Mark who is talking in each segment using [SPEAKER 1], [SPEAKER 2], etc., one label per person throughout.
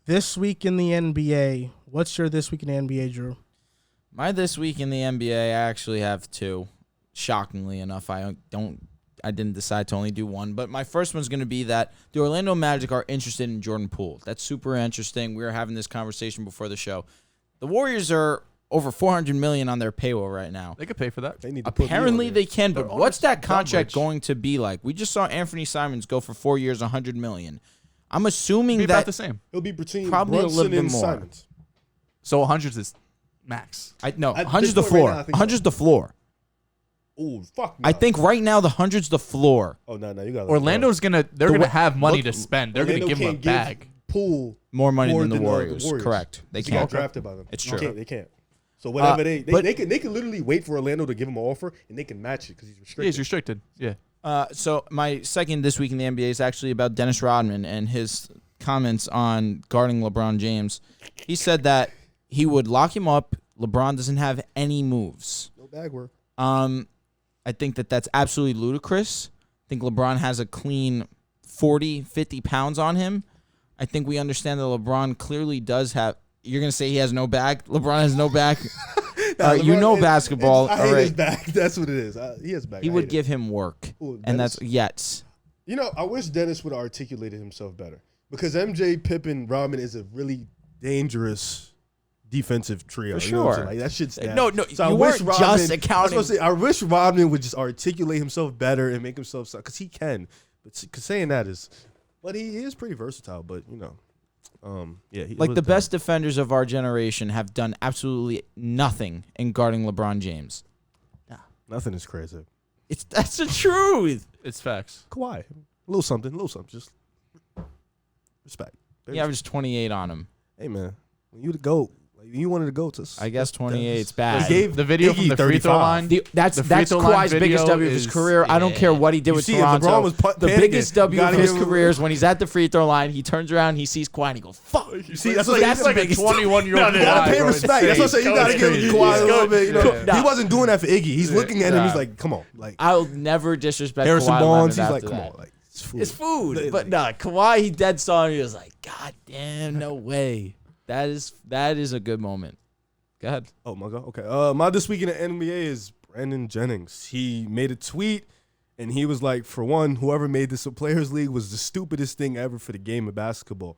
[SPEAKER 1] This week in the NBA. What's your this week in the NBA, Drew?
[SPEAKER 2] My this week in the NBA, I actually have two. Shockingly enough, I didn't decide to only do one. But my first one's going to be that the Orlando Magic are interested in Jordan Poole. That's super interesting. We were having this conversation before the show. The Warriors are over $400 million on their payroll right now.
[SPEAKER 3] They could pay for that.
[SPEAKER 4] They need to
[SPEAKER 2] Apparently they can, but what's that contract
[SPEAKER 3] rich.
[SPEAKER 2] going to be like? We just saw Anthony Simons go for 4 years, $100 million. I'm assuming
[SPEAKER 3] Be
[SPEAKER 2] that
[SPEAKER 3] about the same.
[SPEAKER 4] It'll be between
[SPEAKER 2] probably
[SPEAKER 4] Brunson
[SPEAKER 2] a little bit
[SPEAKER 4] and
[SPEAKER 2] more.
[SPEAKER 4] Simons.
[SPEAKER 3] So 100 is max.
[SPEAKER 2] No,
[SPEAKER 4] At
[SPEAKER 2] 100's
[SPEAKER 4] this
[SPEAKER 2] the
[SPEAKER 4] point
[SPEAKER 2] floor.
[SPEAKER 4] right now, I think
[SPEAKER 2] 100's the floor.
[SPEAKER 4] Oh, fuck no.
[SPEAKER 2] I think right now the 100's the floor.
[SPEAKER 4] Oh, no, you got
[SPEAKER 3] Orlando's gonna have money
[SPEAKER 4] Look,
[SPEAKER 3] to spend. They're
[SPEAKER 4] Orlando
[SPEAKER 3] gonna give him a
[SPEAKER 4] can't give
[SPEAKER 3] bag.
[SPEAKER 4] Poole
[SPEAKER 2] More money
[SPEAKER 4] more
[SPEAKER 2] than the Warriors. Correct. They
[SPEAKER 4] He got
[SPEAKER 2] can't.
[SPEAKER 4] drafted by them.
[SPEAKER 2] It's
[SPEAKER 4] They
[SPEAKER 2] true.
[SPEAKER 4] They can't. So whatever they
[SPEAKER 2] but-
[SPEAKER 4] can literally wait for Orlando to give him an offer and they can match it because he's
[SPEAKER 3] Yeah,
[SPEAKER 4] restricted.
[SPEAKER 3] he's restricted. Yeah.
[SPEAKER 2] So my second this week in the NBA is actually about Dennis Rodman and his comments on guarding LeBron James. He said that he would lock him up. LeBron doesn't have any moves.
[SPEAKER 4] No bag work.
[SPEAKER 2] I think that that's absolutely ludicrous. I think LeBron has a clean 40, 50 pounds on him. I think we understand that LeBron clearly does have. You're going to say he has no bag? LeBron has no bag? You know basketball.
[SPEAKER 4] I hate
[SPEAKER 2] all
[SPEAKER 4] his
[SPEAKER 2] right.
[SPEAKER 4] bag. That's what it is. He has bag.
[SPEAKER 2] He
[SPEAKER 4] I
[SPEAKER 2] would
[SPEAKER 4] hate
[SPEAKER 2] give him work.
[SPEAKER 4] Ooh,
[SPEAKER 2] And
[SPEAKER 4] Dennis?
[SPEAKER 2] that's, yes.
[SPEAKER 4] You know, I wish Dennis would have articulated himself better because MJ, Pippen, Rodman is a really dangerous defensive trio.
[SPEAKER 2] For
[SPEAKER 4] You know what I'm saying?
[SPEAKER 2] sure.
[SPEAKER 4] Like, that shit's nasty.
[SPEAKER 2] No,
[SPEAKER 4] So I
[SPEAKER 2] you
[SPEAKER 4] wish
[SPEAKER 2] weren't just
[SPEAKER 4] I
[SPEAKER 2] accounting.
[SPEAKER 4] was gonna say, I wish Rodman would just articulate himself better and make himself because he can. But cause saying that is, but he is pretty versatile. But you know, yeah,
[SPEAKER 2] Like the best defenders of our generation have done absolutely nothing in guarding LeBron James.
[SPEAKER 4] Nothing is crazy.
[SPEAKER 2] That's the truth.
[SPEAKER 3] It's facts.
[SPEAKER 4] Kawhi, a little something, just respect.
[SPEAKER 2] He averaged 28 on him.
[SPEAKER 4] Hey man, when you the GOAT, like you wanted to go to.
[SPEAKER 2] I guess 28's
[SPEAKER 4] He
[SPEAKER 2] bad.
[SPEAKER 4] gave
[SPEAKER 3] The video
[SPEAKER 4] Iggy
[SPEAKER 3] from the free throw
[SPEAKER 4] 35.
[SPEAKER 3] line.
[SPEAKER 2] That's
[SPEAKER 3] The free throw line
[SPEAKER 2] Kawhi's biggest
[SPEAKER 3] video
[SPEAKER 2] W of his
[SPEAKER 3] is-
[SPEAKER 2] career. I don't care what he did
[SPEAKER 4] You
[SPEAKER 2] with
[SPEAKER 4] see, if
[SPEAKER 2] Toronto.
[SPEAKER 4] LeBron was
[SPEAKER 2] The
[SPEAKER 4] panicking,
[SPEAKER 2] biggest W
[SPEAKER 4] you
[SPEAKER 2] of
[SPEAKER 4] gotta
[SPEAKER 2] his
[SPEAKER 4] give him-
[SPEAKER 2] career is when he's at the free throw line. He turns around, he sees Kawhi, and he goes, "Fuck."
[SPEAKER 4] You see, that's
[SPEAKER 3] like,
[SPEAKER 4] what
[SPEAKER 3] that's
[SPEAKER 4] the
[SPEAKER 3] like a
[SPEAKER 4] biggest-
[SPEAKER 3] 21-year-old.
[SPEAKER 4] You gotta pay respect. That's what I'm saying. You gotta give Kawhi a little bit. You know,
[SPEAKER 2] Yeah.
[SPEAKER 4] he wasn't doing that for Iggy. He's looking at him.
[SPEAKER 3] Nah.
[SPEAKER 4] He's like, "Come on, like
[SPEAKER 2] I'll never disrespect
[SPEAKER 4] Harrison
[SPEAKER 2] Kawhi
[SPEAKER 4] Barnes."
[SPEAKER 2] Leonard
[SPEAKER 4] He's like,
[SPEAKER 2] after
[SPEAKER 4] "Come
[SPEAKER 2] that.
[SPEAKER 4] on, like it's food."
[SPEAKER 2] It's food,
[SPEAKER 4] Like-
[SPEAKER 2] but nah. Kawhi, he dead saw him. He was like, "God damn, no way." That is a good moment. Go ahead.
[SPEAKER 4] Oh my god. Okay. My this week in the NBA is Brandon Jennings. He made a tweet and he was like, for one, whoever made this a players league was the stupidest thing ever for the game of basketball.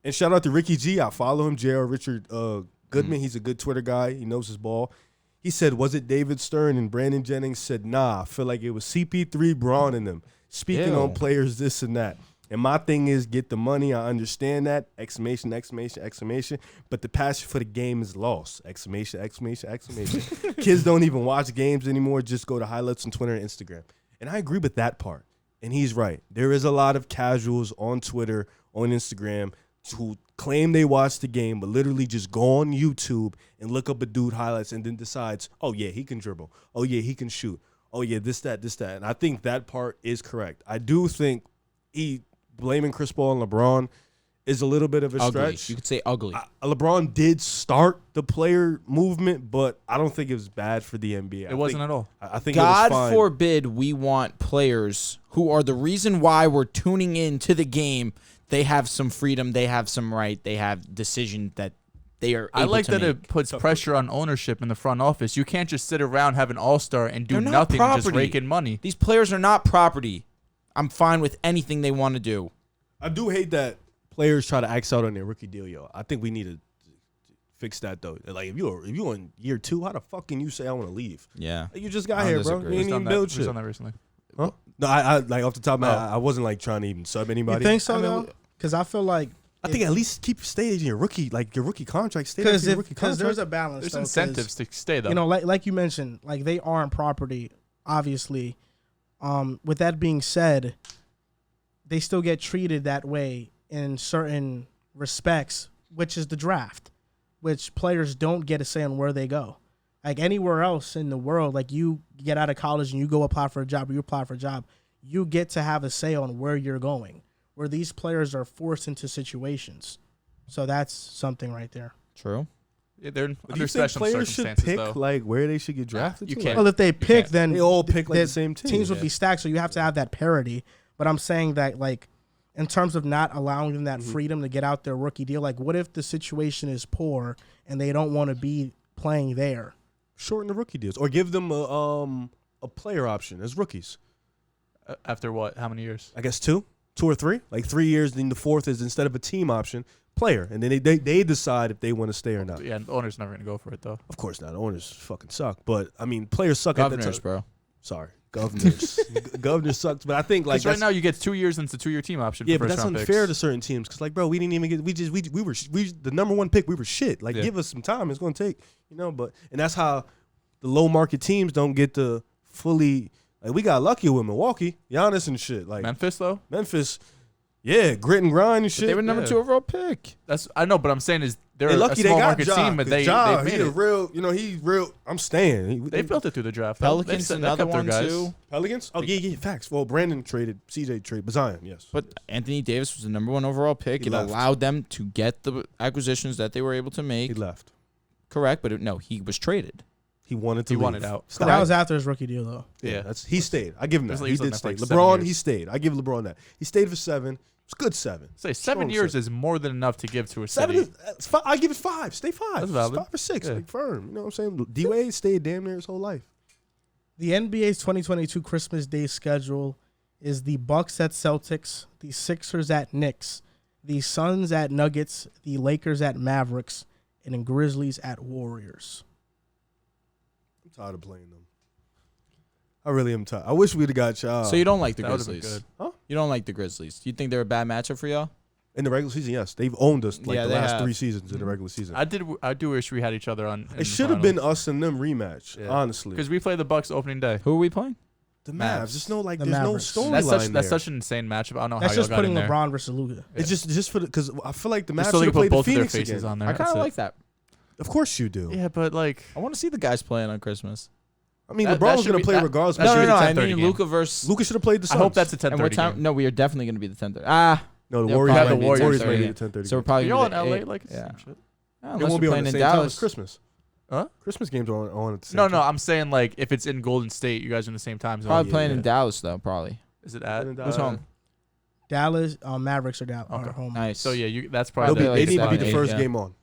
[SPEAKER 4] And shout out to Ricky G. I follow him, J.R. Richard Goodman. He's a good Twitter guy. He knows his ball. He said, was it David Stern? And Brandon Jennings said, nah, I feel like it was CP3, Braun, and them. Speaking
[SPEAKER 2] Ew.
[SPEAKER 4] on players, this and that. And my thing is get the money. I understand that. Exclamation, exclamation, exclamation. But the passion for the game is lost. Exclamation, exclamation, exclamation. Kids don't even watch games anymore. Just go to highlights on Twitter and Instagram. And I agree with that part. And he's right. There is a lot of casuals on Twitter, on Instagram, who claim they watch the game, but literally just go on YouTube and look up a dude highlights and then decides, oh, yeah, he can dribble. Oh, yeah, he can shoot. Oh, yeah, this, that. And I think that part is correct. I do think blaming Chris Paul and LeBron is a little bit of a
[SPEAKER 2] Ugly.
[SPEAKER 4] stretch.
[SPEAKER 2] You could say ugly.
[SPEAKER 4] LeBron did start the player movement, but I don't think it was bad for the NBA.
[SPEAKER 3] It wasn't at all.
[SPEAKER 4] I think it was
[SPEAKER 2] God
[SPEAKER 4] fine.
[SPEAKER 2] forbid we want players who are the reason why we're tuning in to the game. They have some freedom. They have some right. They have decision that they are
[SPEAKER 3] I
[SPEAKER 2] able
[SPEAKER 3] like
[SPEAKER 2] to
[SPEAKER 3] that
[SPEAKER 2] make.
[SPEAKER 3] it puts pressure on ownership in the front office. You can't just sit around, have an all-star, and do
[SPEAKER 2] They're not
[SPEAKER 3] nothing, and just
[SPEAKER 2] property.
[SPEAKER 3] rake in money.
[SPEAKER 2] These players are not property. I'm fine with anything they want to do.
[SPEAKER 4] I do hate that players try to axe out on their rookie deal, yo. I think we need to fix that though. Like if you're in year 2, how the fuck can you say I want to leave?
[SPEAKER 2] Yeah.
[SPEAKER 4] Like, you just got
[SPEAKER 2] I
[SPEAKER 4] here, bro.
[SPEAKER 2] disagree.
[SPEAKER 4] You ain't even build shit.
[SPEAKER 3] done that recently.
[SPEAKER 4] Huh? No, I like off the top of my head, I wasn't like trying to even sub anybody.
[SPEAKER 1] You think so,
[SPEAKER 4] I mean,
[SPEAKER 1] though? Because I feel like
[SPEAKER 4] I think at least keep staying in your rookie contract. Stay there for your rookie
[SPEAKER 1] because
[SPEAKER 4] contract.
[SPEAKER 1] there's a balance.
[SPEAKER 3] There's
[SPEAKER 1] though, 'cause,
[SPEAKER 3] incentives to stay, though.
[SPEAKER 1] You know, like you mentioned, like they aren't property, obviously. With that being said, they still get treated that way in certain respects, which is the draft, which players don't get a say on where they go. Like anywhere else in the world, like you get out of college and you go apply for a job or you apply for a job, you get to have a say on where you're going, where these players are forced into situations. So that's something right there.
[SPEAKER 2] True.
[SPEAKER 3] Yeah, they're
[SPEAKER 4] But do
[SPEAKER 3] under
[SPEAKER 4] you think
[SPEAKER 3] special
[SPEAKER 4] players should
[SPEAKER 3] circumstances,
[SPEAKER 4] pick
[SPEAKER 3] though.
[SPEAKER 4] like where they should get drafted?
[SPEAKER 3] you
[SPEAKER 4] to?
[SPEAKER 3] can't.
[SPEAKER 1] Well, if they pick,
[SPEAKER 3] can't.
[SPEAKER 1] then
[SPEAKER 4] They all pick like
[SPEAKER 1] the
[SPEAKER 4] the same team.
[SPEAKER 1] teams would be stacked, so you have to have that parity. But I'm saying that, like, in terms of not allowing them that freedom to get out their rookie deal? Like, what if the situation is poor and they don't want to be playing there?
[SPEAKER 4] Shorten the rookie deals or give them a player option as rookies.
[SPEAKER 3] After what? How many years?
[SPEAKER 4] I guess 2 or 3. Like 3 years, then the fourth is instead of a team option, player. And then they decide if they want to stay or not.
[SPEAKER 3] Yeah, and the owner's never going to go for it, though.
[SPEAKER 4] Of course not. Owners fucking suck. But, I mean, players suck
[SPEAKER 2] Governors,
[SPEAKER 4] at the time.
[SPEAKER 2] bro.
[SPEAKER 4] Sorry. Governors. Governors sucks. But I think, like,
[SPEAKER 3] right now you get 2 years and it's a 2-year team option
[SPEAKER 4] yeah,
[SPEAKER 3] for
[SPEAKER 4] but that's
[SPEAKER 3] first-round
[SPEAKER 4] unfair
[SPEAKER 3] picks.
[SPEAKER 4] to certain teams. Because, like, bro, we didn't even get – we were the number one pick. We were shit. Like, give us some time. It's going to take, but – and that's how the low-market teams don't get to fully – like, we got lucky with Milwaukee, Giannis and shit. Like
[SPEAKER 3] Memphis, though?
[SPEAKER 4] Yeah, grit and grind and shit.
[SPEAKER 2] But they were number 2 overall pick.
[SPEAKER 3] I know, but I'm saying is they're
[SPEAKER 4] lucky
[SPEAKER 3] a
[SPEAKER 4] they
[SPEAKER 3] small
[SPEAKER 4] got
[SPEAKER 3] market
[SPEAKER 4] Ja,
[SPEAKER 3] team, but they made
[SPEAKER 4] he
[SPEAKER 3] it.
[SPEAKER 4] a real, he's real. I'm staying.
[SPEAKER 3] They built it through the draft.
[SPEAKER 2] Pelicans,
[SPEAKER 3] They
[SPEAKER 2] another
[SPEAKER 3] kept their
[SPEAKER 2] one,
[SPEAKER 3] guys.
[SPEAKER 2] too.
[SPEAKER 4] Pelicans? Oh, yeah, facts. Well, Brandon traded, CJ traded, but Zion, yes.
[SPEAKER 2] But Anthony Davis was the number 1 overall pick.
[SPEAKER 4] He
[SPEAKER 2] It
[SPEAKER 4] left.
[SPEAKER 2] allowed them to get the acquisitions that they were able to make.
[SPEAKER 4] He left.
[SPEAKER 2] Correct, but no, he was traded.
[SPEAKER 4] He wanted to
[SPEAKER 3] He
[SPEAKER 4] leave.
[SPEAKER 3] wanted out.
[SPEAKER 1] But that was after his rookie deal, though.
[SPEAKER 3] Yeah.
[SPEAKER 4] He stayed. I give him that.
[SPEAKER 3] There's like-
[SPEAKER 4] He
[SPEAKER 3] he's
[SPEAKER 4] did
[SPEAKER 3] like
[SPEAKER 4] stay.
[SPEAKER 3] 7
[SPEAKER 4] LeBron,
[SPEAKER 3] years.
[SPEAKER 4] he stayed. I give LeBron that. He stayed for 7. It's good 7.
[SPEAKER 3] Say 7
[SPEAKER 4] Strong
[SPEAKER 3] years
[SPEAKER 4] 7.
[SPEAKER 3] is more than enough to give to a
[SPEAKER 4] 7
[SPEAKER 3] city.
[SPEAKER 4] is, I give it 5. Stay 5.
[SPEAKER 3] That's valid.
[SPEAKER 4] 5 or 6.
[SPEAKER 3] Yeah.
[SPEAKER 4] Like firm. You know what I'm saying? D-Wade stayed damn near his whole life.
[SPEAKER 1] The NBA's 2022 Christmas Day schedule is the Bucks at Celtics, the Sixers at Knicks, the Suns at Nuggets, the Lakers at Mavericks, and the Grizzlies at Warriors.
[SPEAKER 4] I'm tired of playing them. I really am tired. I wish we'd have got y'all.
[SPEAKER 2] So you don't like the
[SPEAKER 3] That would've been
[SPEAKER 2] Grizzlies?
[SPEAKER 3] good.
[SPEAKER 4] Huh?
[SPEAKER 2] You don't like the Grizzlies? Do you think they're a bad matchup for y'all?
[SPEAKER 4] In the regular season, yes. They've owned us like
[SPEAKER 2] Yeah,
[SPEAKER 4] the
[SPEAKER 2] they
[SPEAKER 4] last
[SPEAKER 2] have.
[SPEAKER 4] 3 seasons in the regular season.
[SPEAKER 3] I do wish we had each other on.
[SPEAKER 4] It should have been us and them rematch, honestly.
[SPEAKER 3] Because we play the Bucks opening day.
[SPEAKER 2] Who are we playing?
[SPEAKER 4] The
[SPEAKER 3] Mavs.
[SPEAKER 4] There's no
[SPEAKER 1] The
[SPEAKER 4] there's
[SPEAKER 1] Mavericks.
[SPEAKER 4] no
[SPEAKER 3] That's
[SPEAKER 4] storyline
[SPEAKER 3] such
[SPEAKER 4] there.
[SPEAKER 3] that's such an insane matchup. I don't know
[SPEAKER 1] That's
[SPEAKER 3] how y'all
[SPEAKER 1] just
[SPEAKER 3] got
[SPEAKER 1] putting
[SPEAKER 3] in there.
[SPEAKER 1] LeBron versus Luka.
[SPEAKER 4] It's just for because I feel like the Mavs
[SPEAKER 3] Just so
[SPEAKER 4] should
[SPEAKER 3] they
[SPEAKER 4] have
[SPEAKER 3] can put
[SPEAKER 4] played the
[SPEAKER 3] both of their
[SPEAKER 4] Phoenix
[SPEAKER 3] faces
[SPEAKER 4] again.
[SPEAKER 3] on there.
[SPEAKER 2] I kind
[SPEAKER 3] That's
[SPEAKER 2] of
[SPEAKER 3] it.
[SPEAKER 2] like that.
[SPEAKER 4] Of course you do.
[SPEAKER 3] Yeah, but like
[SPEAKER 2] I want to see the guys playing on Christmas.
[SPEAKER 4] I mean,
[SPEAKER 3] That
[SPEAKER 4] LeBron's
[SPEAKER 3] should
[SPEAKER 4] gonna
[SPEAKER 3] be-
[SPEAKER 4] play
[SPEAKER 3] that-
[SPEAKER 4] regardless.
[SPEAKER 3] that
[SPEAKER 4] but
[SPEAKER 3] should be the
[SPEAKER 2] I
[SPEAKER 3] 10:30
[SPEAKER 2] mean
[SPEAKER 3] game.
[SPEAKER 2] Luka versus.
[SPEAKER 4] Luka should have played the
[SPEAKER 3] I
[SPEAKER 4] Suns.
[SPEAKER 3] hope that's a
[SPEAKER 2] And what
[SPEAKER 3] 10:30
[SPEAKER 2] time?
[SPEAKER 3] game.
[SPEAKER 2] No, we are definitely going to be the 10:30.
[SPEAKER 4] No, the
[SPEAKER 2] Yeah,
[SPEAKER 4] Warriors.
[SPEAKER 2] probably
[SPEAKER 4] might be
[SPEAKER 2] the 10:30.
[SPEAKER 4] 10:30.
[SPEAKER 2] So we're probably
[SPEAKER 3] You're
[SPEAKER 2] gonna
[SPEAKER 3] all
[SPEAKER 2] be
[SPEAKER 3] in
[SPEAKER 2] the
[SPEAKER 3] LA, like
[SPEAKER 2] yeah.
[SPEAKER 3] some shit.
[SPEAKER 2] Yeah,
[SPEAKER 4] It
[SPEAKER 2] unless
[SPEAKER 4] won't be
[SPEAKER 2] we're
[SPEAKER 4] on
[SPEAKER 2] playing
[SPEAKER 4] the
[SPEAKER 2] in
[SPEAKER 4] same time as
[SPEAKER 2] Dallas.
[SPEAKER 4] Christmas.
[SPEAKER 3] Huh?
[SPEAKER 4] Christmas games are on at the same
[SPEAKER 3] No,
[SPEAKER 4] time.
[SPEAKER 3] no, I'm saying like if it's in Golden State, you guys are in the same time zone.
[SPEAKER 2] Probably
[SPEAKER 4] yeah,
[SPEAKER 2] playing in
[SPEAKER 4] yeah.
[SPEAKER 2] Dallas though. Probably.
[SPEAKER 3] Is it at?
[SPEAKER 2] Who's home?
[SPEAKER 1] Dallas, Mavericks are
[SPEAKER 3] Okay.
[SPEAKER 1] home.
[SPEAKER 2] Nice.
[SPEAKER 3] So yeah, that's
[SPEAKER 4] They'll
[SPEAKER 3] probably.
[SPEAKER 4] be,
[SPEAKER 2] like
[SPEAKER 4] they need to be
[SPEAKER 2] 7,
[SPEAKER 4] the
[SPEAKER 2] 8,
[SPEAKER 4] first
[SPEAKER 2] yeah.
[SPEAKER 4] game on.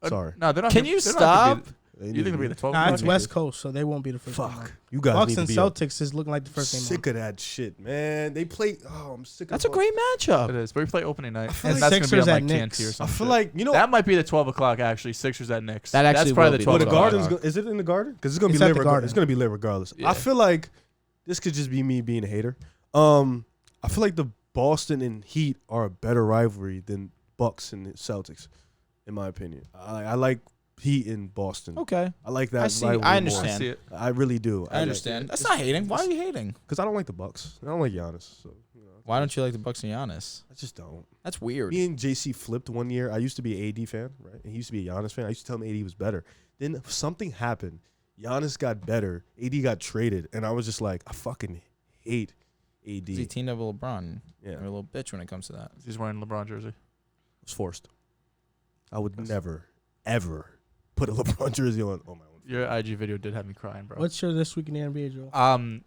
[SPEAKER 4] Sorry.
[SPEAKER 3] No, they're not.
[SPEAKER 2] Can you
[SPEAKER 3] they're not gonna be
[SPEAKER 2] stop?
[SPEAKER 3] the- You think they'll be the 12?
[SPEAKER 1] Nah, it's
[SPEAKER 3] o'clock?
[SPEAKER 1] West Coast, so they won't be the first game.
[SPEAKER 4] Fuck.
[SPEAKER 1] on.
[SPEAKER 4] You guys
[SPEAKER 1] Bucks
[SPEAKER 4] need
[SPEAKER 1] and
[SPEAKER 4] to be on.
[SPEAKER 1] Celtics is looking like the first game.
[SPEAKER 4] Sick of that shit, man. They play. Oh, I'm sick of
[SPEAKER 2] That's a
[SPEAKER 4] Bucks.
[SPEAKER 2] great matchup.
[SPEAKER 3] It is, but we play opening night,
[SPEAKER 4] feel
[SPEAKER 3] and
[SPEAKER 4] like
[SPEAKER 3] that's
[SPEAKER 1] Sixers
[SPEAKER 3] gonna
[SPEAKER 1] at
[SPEAKER 3] be on like
[SPEAKER 1] Knicks.
[SPEAKER 3] TNT or
[SPEAKER 4] I
[SPEAKER 3] something.
[SPEAKER 4] feel like
[SPEAKER 3] that might be the 12 o'clock actually. Sixers at Knicks.
[SPEAKER 2] That actually
[SPEAKER 3] that's probably
[SPEAKER 2] will
[SPEAKER 3] the
[SPEAKER 2] be
[SPEAKER 3] 12
[SPEAKER 4] Well, the
[SPEAKER 2] o'clock.
[SPEAKER 4] Garden's is it in the Garden? Because it's gonna
[SPEAKER 1] It's
[SPEAKER 4] be
[SPEAKER 1] at
[SPEAKER 4] lit.
[SPEAKER 1] the
[SPEAKER 4] Regardless.
[SPEAKER 1] Garden.
[SPEAKER 4] It's gonna be lit regardless.
[SPEAKER 3] Yeah.
[SPEAKER 4] I feel like this could just be me being a hater. I feel like the Boston and Heat are a better rivalry than Bucks and the Celtics, in my opinion. I like Heat in Boston.
[SPEAKER 2] Okay.
[SPEAKER 4] I like that.
[SPEAKER 2] I see.
[SPEAKER 4] rivalry
[SPEAKER 2] I
[SPEAKER 4] more.
[SPEAKER 2] understand.
[SPEAKER 3] I see it.
[SPEAKER 4] I really do.
[SPEAKER 2] I understand. That's not hating. Why are you hating?
[SPEAKER 4] Because I don't like the Bucks. I don't like Giannis. So
[SPEAKER 2] Why don't you like the Bucks and Giannis?
[SPEAKER 4] I just don't.
[SPEAKER 2] That's weird.
[SPEAKER 4] Me and JC flipped one year. I used to be an AD fan, right? And he used to be a Giannis fan. I used to tell him AD was better. Then something happened. Giannis got better. AD got traded. And I was just like, I fucking hate AD.
[SPEAKER 2] He teamed up with LeBron.
[SPEAKER 4] Yeah.
[SPEAKER 2] You're a little bitch when it comes to that.
[SPEAKER 3] He's wearing a LeBron jersey.
[SPEAKER 4] It was forced. I would never, ever put a LeBron jersey on my own.
[SPEAKER 3] Your IG video did have me crying, bro.
[SPEAKER 1] What's your this week in the NBA, Joe?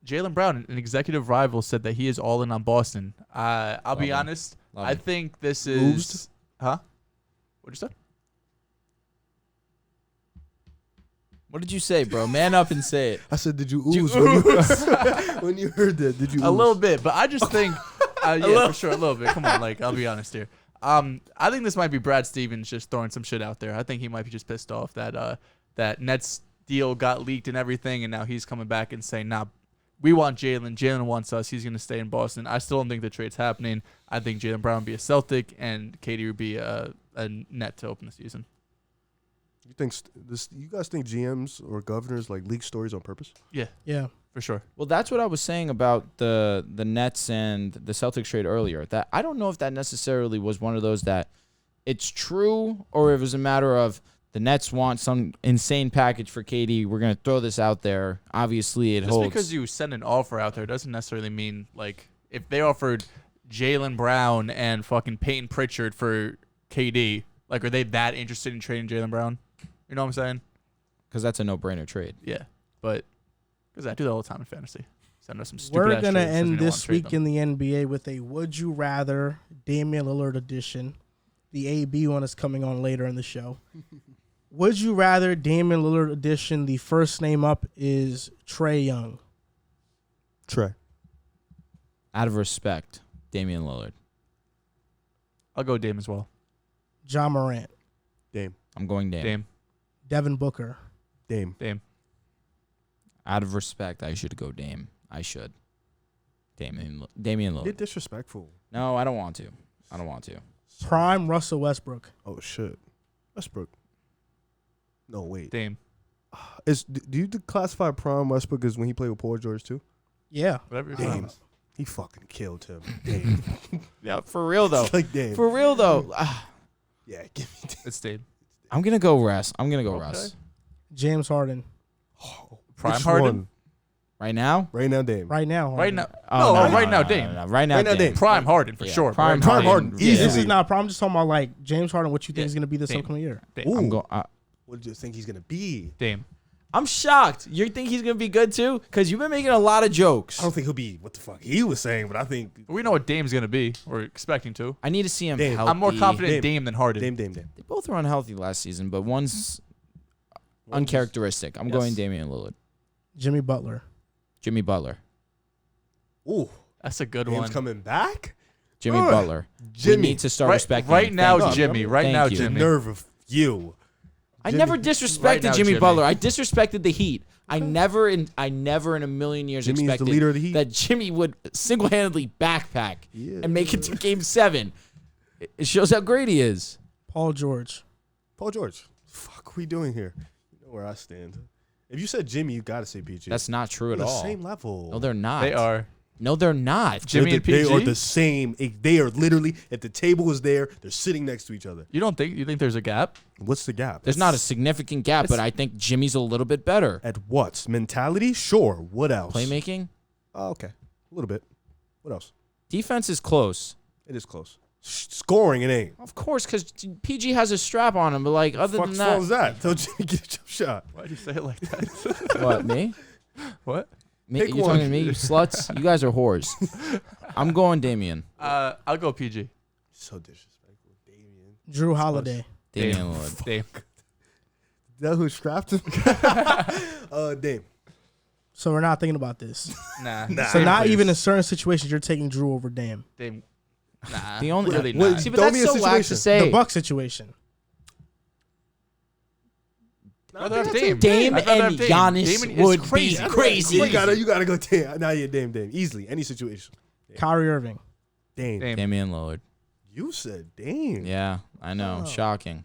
[SPEAKER 3] Jaylen Brown, an executive rival, said that he is all in on Boston. I'll be
[SPEAKER 2] Love him.
[SPEAKER 3] honest.
[SPEAKER 2] Love
[SPEAKER 3] I
[SPEAKER 2] him.
[SPEAKER 3] think this is.
[SPEAKER 4] Oozed?
[SPEAKER 3] Huh? What'd you say?
[SPEAKER 2] What did you say, bro? Man up and say it.
[SPEAKER 4] I said, did you
[SPEAKER 2] Did you
[SPEAKER 4] ooze when you heard that? Did you ooze?
[SPEAKER 3] A little bit, but I just think, yeah, for sure, a little bit. Come on, like I'll be honest here. I think this might be Brad Stevens just throwing some shit out there. I think he might be just pissed off that that Nets deal got leaked and everything, and now he's coming back and saying, "Nah, we want Jaylen. Jaylen wants us. He's gonna stay in Boston." I still don't think the trade's happening. I think Jaylen Brown would be a Celtic, and KD would be a net to open the season.
[SPEAKER 4] You think you guys think GMs or governors like leak stories on purpose?
[SPEAKER 1] Yeah.
[SPEAKER 3] For sure.
[SPEAKER 2] Well, that's what I was saying about the Nets and the Celtics trade earlier. That I don't know if that necessarily was one of those that it's true or if it was a matter of the Nets want some insane package for KD. We're going to throw this out there. Obviously, it
[SPEAKER 3] Just
[SPEAKER 2] holds.
[SPEAKER 3] because you send an offer out there doesn't necessarily mean, like, if they offered Jaylen Brown and fucking Peyton Pritchard for KD, like, are they that interested in trading Jaylen Brown? You know what I'm saying?
[SPEAKER 2] Because that's a no-brainer trade.
[SPEAKER 3] Yeah. But, because I do that all the time in fantasy. Send us some stupid
[SPEAKER 1] We're
[SPEAKER 3] ass
[SPEAKER 1] going to
[SPEAKER 3] trades 'cause we
[SPEAKER 1] end
[SPEAKER 3] don't
[SPEAKER 1] this
[SPEAKER 3] wanna trade
[SPEAKER 1] week
[SPEAKER 3] them.
[SPEAKER 1] in the NBA with a Would You Rather Damian Lillard edition. The AB one is coming on later in the show. Would you rather Damian Lillard edition? The first name up is Trae Young.
[SPEAKER 4] Trey.
[SPEAKER 2] Out of respect, Damian Lillard.
[SPEAKER 3] I'll go Dame as well.
[SPEAKER 1] John Morant.
[SPEAKER 4] Dame.
[SPEAKER 2] I'm going Dame.
[SPEAKER 3] Dame.
[SPEAKER 1] Devin Booker.
[SPEAKER 4] Dame.
[SPEAKER 3] Dame.
[SPEAKER 2] Out of respect, I should go Dame. I should. Damian
[SPEAKER 4] You're
[SPEAKER 2] Lillard.
[SPEAKER 4] disrespectful.
[SPEAKER 2] No, I don't want to.
[SPEAKER 1] Prime Russell Westbrook.
[SPEAKER 4] Oh shit. Westbrook. No wait.
[SPEAKER 3] Dame.
[SPEAKER 4] Do you classify Prime Westbrook as when he played with Paul George too?
[SPEAKER 1] Yeah.
[SPEAKER 3] Whatever you're
[SPEAKER 4] Dame.
[SPEAKER 3] talking about.
[SPEAKER 4] He fucking killed him. Dame.
[SPEAKER 2] Yeah, for real though.
[SPEAKER 4] Like Dame.
[SPEAKER 2] For real though.
[SPEAKER 4] Yeah, give me Dame.
[SPEAKER 3] It's Dame.
[SPEAKER 2] I'm gonna go Russ.
[SPEAKER 3] Okay.
[SPEAKER 2] Russ.
[SPEAKER 1] James Harden.
[SPEAKER 3] Prime
[SPEAKER 4] Which
[SPEAKER 3] Harden?
[SPEAKER 4] one?
[SPEAKER 2] Right now?
[SPEAKER 4] Right now, Dame.
[SPEAKER 1] Right now. Harden.
[SPEAKER 3] Right now.
[SPEAKER 2] Oh,
[SPEAKER 3] right now, Dame.
[SPEAKER 2] Right now,
[SPEAKER 4] Right now,
[SPEAKER 2] Dame.
[SPEAKER 4] Dame.
[SPEAKER 3] Prime Harden for
[SPEAKER 2] Yeah,
[SPEAKER 3] sure.
[SPEAKER 2] Prime
[SPEAKER 4] Harden,
[SPEAKER 2] Yeah.
[SPEAKER 4] easily.
[SPEAKER 1] This is not a problem. I'm just talking about like James Harden. What you think
[SPEAKER 3] Yeah.
[SPEAKER 1] is going to be this
[SPEAKER 3] Dame.
[SPEAKER 1] upcoming year?
[SPEAKER 3] Dame.
[SPEAKER 4] Ooh.
[SPEAKER 2] I'm going.
[SPEAKER 4] What do you think he's gonna be?
[SPEAKER 3] Dame.
[SPEAKER 2] I'm shocked. You think he's gonna be good too? Because you've been making a lot of jokes.
[SPEAKER 4] I don't think he'll be what the fuck he was saying, but I think
[SPEAKER 3] We know what Dame's gonna be. We're expecting to.
[SPEAKER 2] I need to see him
[SPEAKER 4] Dame.
[SPEAKER 2] healthy.
[SPEAKER 3] I'm more confident in
[SPEAKER 4] Dame.
[SPEAKER 3] Dame than Harden.
[SPEAKER 4] Dame.
[SPEAKER 2] They both were unhealthy last season, but one's uncharacteristic. I'm
[SPEAKER 3] Yes.
[SPEAKER 2] going Damian Lillard.
[SPEAKER 1] Jimmy Butler.
[SPEAKER 2] Jimmy Butler.
[SPEAKER 4] Ooh,
[SPEAKER 3] That's a good
[SPEAKER 4] Dame's
[SPEAKER 3] one.
[SPEAKER 4] coming back.
[SPEAKER 2] Jimmy
[SPEAKER 4] Ugh.
[SPEAKER 2] Butler.
[SPEAKER 4] Jimmy.
[SPEAKER 2] We need to start
[SPEAKER 3] Right,
[SPEAKER 2] respecting
[SPEAKER 3] right
[SPEAKER 2] him.
[SPEAKER 3] now,
[SPEAKER 2] Thank you.
[SPEAKER 3] Jimmy. Right
[SPEAKER 2] Thank
[SPEAKER 3] now,
[SPEAKER 2] you.
[SPEAKER 4] The
[SPEAKER 3] Jimmy.
[SPEAKER 4] nerve of you.
[SPEAKER 2] I
[SPEAKER 4] Jimmy.
[SPEAKER 2] never disrespected
[SPEAKER 3] Right now,
[SPEAKER 2] Jimmy
[SPEAKER 3] Jimmy.
[SPEAKER 2] Butler. I disrespected the Heat. I never in a million years
[SPEAKER 4] Jimmy's the
[SPEAKER 2] expected
[SPEAKER 4] leader of the Heat.
[SPEAKER 2] that Jimmy would single-handedly backpack
[SPEAKER 4] Yeah.
[SPEAKER 2] and make it to Game 7. It shows how great he is.
[SPEAKER 1] Paul George.
[SPEAKER 4] Paul George. Fuck, what we doing here? You know where I stand. If you said Jimmy, you gotta say PG.
[SPEAKER 2] That's not true at
[SPEAKER 4] They're the
[SPEAKER 2] all.
[SPEAKER 4] same level.
[SPEAKER 2] No, they're not.
[SPEAKER 3] They are.
[SPEAKER 2] No, they're not.
[SPEAKER 3] Jimmy and PG.
[SPEAKER 4] They are the same. They are literally, if the table is there, they're sitting next to each other.
[SPEAKER 3] You think there's a gap?
[SPEAKER 4] What's the gap?
[SPEAKER 2] There's not a significant gap, but I think Jimmy's a little bit better.
[SPEAKER 4] At what? Mentality? Sure. What else?
[SPEAKER 2] Playmaking?
[SPEAKER 4] Oh, okay. A little bit. What else?
[SPEAKER 2] Defense is close.
[SPEAKER 4] It is close. Scoring, it ain't.
[SPEAKER 2] Of course, because PG has a strap on him, but like other
[SPEAKER 4] Fuck
[SPEAKER 2] than
[SPEAKER 4] fault is
[SPEAKER 2] that.
[SPEAKER 4] that? Tell Jimmy get a jump shot.
[SPEAKER 3] Why'd you say it like that?
[SPEAKER 2] What, me?
[SPEAKER 3] What?
[SPEAKER 2] Me?
[SPEAKER 4] Pick
[SPEAKER 2] You
[SPEAKER 4] one.
[SPEAKER 2] talking to me, you sluts? You guys are whores. I'm going Damian.
[SPEAKER 3] I'll go PG.
[SPEAKER 4] So disrespectful. Damian.
[SPEAKER 1] Drew Holiday.
[SPEAKER 2] Damian Lillard.
[SPEAKER 3] Dame.
[SPEAKER 4] Is that who strapped him? Dame.
[SPEAKER 1] So we're not thinking about this.
[SPEAKER 3] Nah.
[SPEAKER 1] So
[SPEAKER 3] Dame,
[SPEAKER 1] not
[SPEAKER 3] please.
[SPEAKER 1] even in certain situations you're taking Drew over Dame.
[SPEAKER 3] Dame. Nah.
[SPEAKER 2] The only
[SPEAKER 3] really
[SPEAKER 4] What-
[SPEAKER 3] not.
[SPEAKER 2] See, but
[SPEAKER 4] Throw
[SPEAKER 2] that's
[SPEAKER 4] me a
[SPEAKER 2] so whack to
[SPEAKER 4] situation.
[SPEAKER 2] say.
[SPEAKER 1] The Buck situation.
[SPEAKER 3] I'd rather have Dame.
[SPEAKER 2] Dame
[SPEAKER 3] I'd rather
[SPEAKER 2] and
[SPEAKER 3] have Dame.
[SPEAKER 2] Giannis
[SPEAKER 3] Dame is
[SPEAKER 2] would
[SPEAKER 3] crazy.
[SPEAKER 2] be crazy.
[SPEAKER 4] You gotta go Dame. Now you're Dame. Easily. Any situation.
[SPEAKER 1] Kyrie Irving.
[SPEAKER 4] Dame.
[SPEAKER 3] Dame.
[SPEAKER 2] Damian Lillard.
[SPEAKER 4] You said Dame.
[SPEAKER 2] Yeah, I know.
[SPEAKER 4] Oh.
[SPEAKER 2] Shocking.